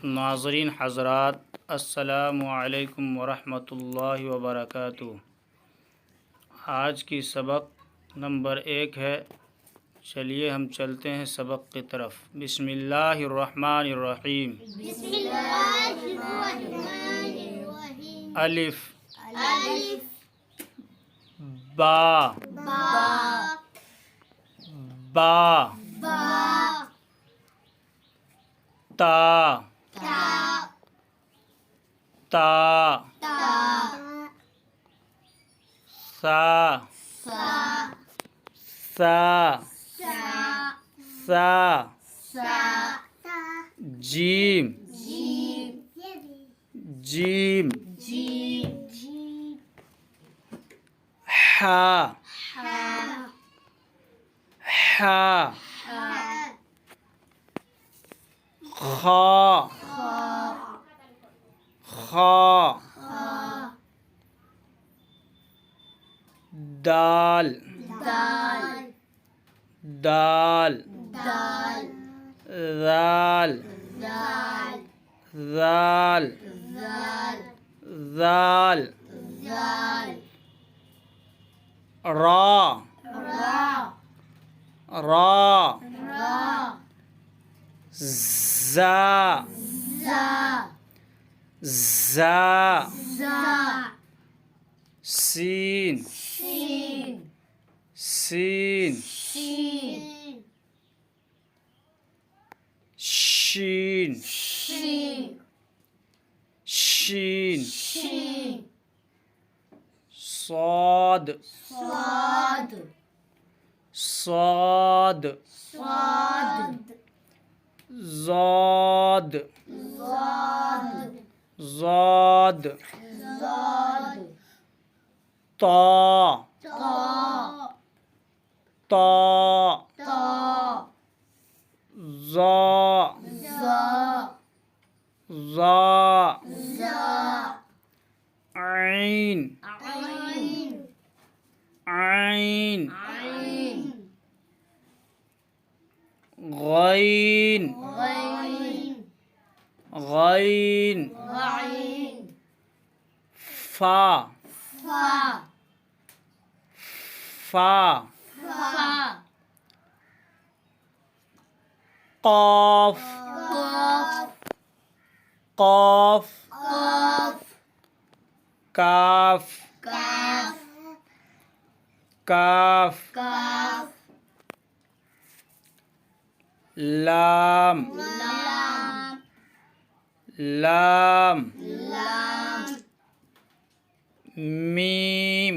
नाज़रीन हज़रात, अस्सलामु अलैकुम वरहमतुल्लाहि वबरकातुहू। आज की सबक नंबर 1 है। चलिए हम चलते हैं सबक की तरफ। बिस्मिल्लाहिर्रहमानिर्रहीम। अलिफ बा बा ता ता सा सा सा जीम जीम हा हा खा खा दाल दाल दाल दाल दाल रा रा za za sin sin shin shin صاد صاد ज़ाद ज़ाद ता ता ज़ा ज़ा ऐन ऐन गैन गैन फा फा क़ाफ क़ाफ काफ काफ लाम लाम मीम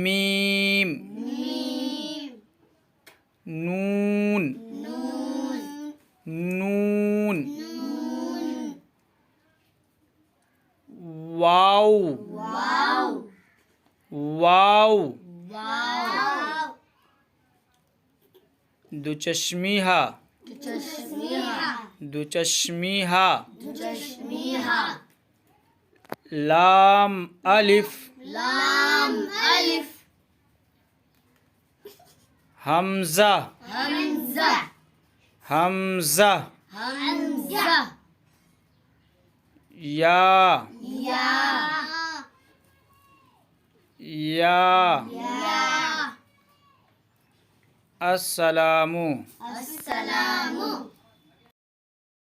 मीम नून नून वाव वाव दुचश्मीहा दुचश्मीहा लाम अलिफ हमज़ा हमज़ा या अस्सलामु